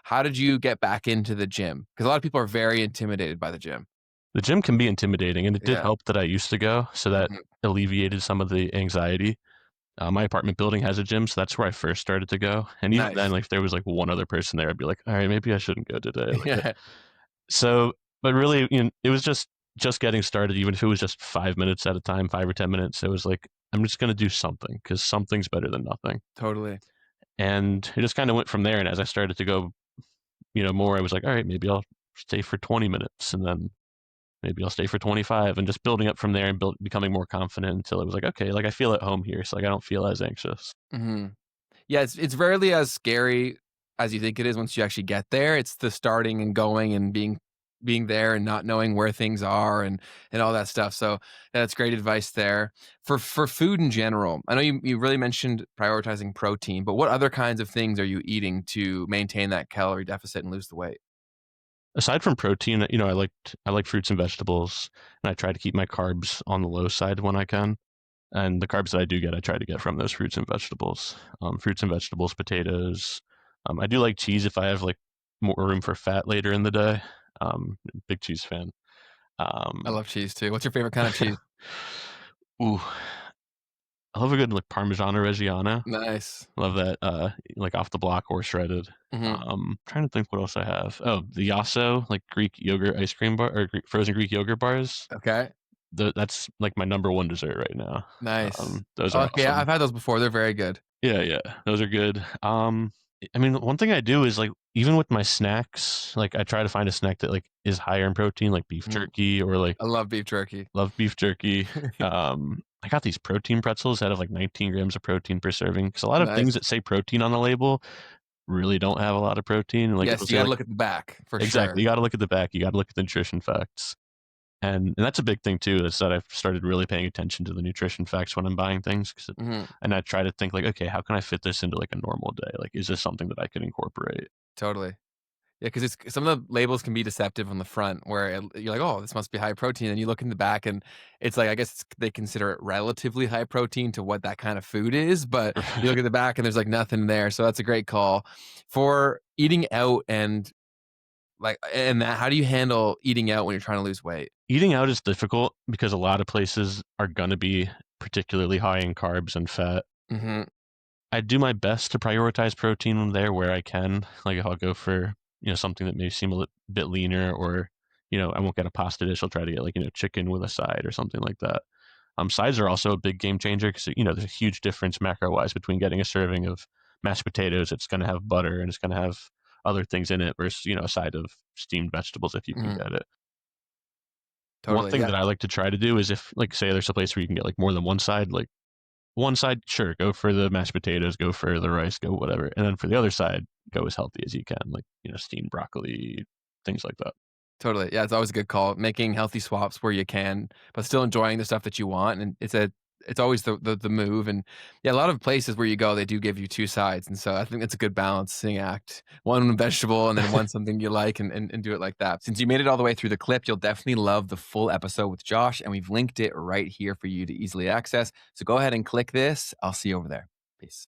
How did you get back into the gym? Because a lot of people are very intimidated by the gym. The gym can be intimidating, and it did Yeah. help that I used to go, so that Mhm. alleviated some of the anxiety. My apartment building has a gym, so that's where I first started to go, and even then, Nice. like, if there was, like, one other person there, I'd be like, "Alright, maybe I shouldn't go today," Yeah. so but really, it was just getting started, even if it was just 5 minutes at a time, 5 or 10 minutes, it was like, "I'm just gonna do something because something's better than nothing," Totally. and it just kinda went from there, and as I started to go, more, I was like, "Alright, maybe I'll stay for 20 minutes, and then maybe I'll stay for 25," and just building up from there and becoming more confident until it was like, "Okay, like, I feel at home here, so, like, I don't feel as anxious." Mhm. Yeah, it's rarely as scary as you think it is once you actually get there. It's the starting and going and being there and not knowing where things are and all that stuff. So that's great advice there. For food in general, I know you really mentioned prioritizing protein, but what other kinds of things are you eating to maintain that calorie deficit and lose the weight? Aside from protein, I like fruits and vegetables, and I try to keep my carbs on the low side when I can, and the carbs that I do get, I try to get from those fruits and vegetables. Fruits and vegetables, potatoes. I do like cheese if I have, like, more room for fat later in the day. Big cheese fan. I Um love cheese too. What's your favorite kind of cheese? Ooh, I love a good, like, Parmigiano Reggiano. Nice. Love that, like, off the block or shredded. Mhm. Trying to think what else I have. Oh, the Yasso, like, Greek yogurt ice cream bar or frozen Greek yogurt bars. Okay. That's, like, my number 1 dessert right now. Nice. Those are Okay, awesome. I've had those before. They're very good. Yeah, yeah, those are good. I mean, one thing I do is, like, even with my snacks, like, I try to find a snack that, like, is higher in protein, like beef Mhm. jerky or, like, I love beef jerky. love beef jerky. I got these protein pretzels that have, like, 19 grams of protein per serving because a lot of things Nice. that say protein on the label really don't have a lot of protein, like, it'll Yes, you say, gotta like look at the back for exactly, sure. you gotta look at the back, you gotta look at the nutrition facts, and that's a big thing too, is that I've started really paying attention to the nutrition facts when I'm buying things, Mhm. and I try to think like, "Okay, how can I fit this into, like, a normal day? Like, is this something that I could incorporate?" Totally. Yeah, because it's some of the labels can be deceptive on the front where you're like, "Oh, this must be high protein," and you look in the back and it's like, I guess they consider it relatively high protein to what that kind of food is, but you look at the back and there's, like, nothing there, so that's a great call. For eating out and, that, how do you handle eating out when you're trying to lose weight? Eating out is difficult because a lot of places are gonna be particularly high in carbs and fat. Mhm. I do my best to prioritize protein there where I can. Like, if I'll go for, something that may seem a bit leaner or, I won't get a pasta dish, I'll try to get, like, chicken with a side or something like that. Sides are also a big game changer because, there's a huge difference macro-wise between getting a serving of mashed potatoes, it's gonna have butter and it's gonna have other things in it versus, a side of steamed vegetables if you can Mhm. get it. One Totally, thing yeah. that I like to try to do is if, like, say there's a place where you can get, like, more than one side, like, one side, sure, go for the mashed potatoes, go for the rice, go whatever, and then for the other side, go as healthy as you can, like, steamed broccoli, things like that. Totally. Yeah, it's always a good call. Making healthy swaps where you can, but still enjoying the stuff that you want. And it's always the move. And yeah, a lot of places where you go, they do give you two sides. And so I think it's a good balancing act. One vegetable and then one something you like and do it like that. Since you made it all the way through the clip, you'll definitely love the full episode with Josh. And we've linked it right here for you to easily access. So go ahead and click this. I'll see you over there. Peace.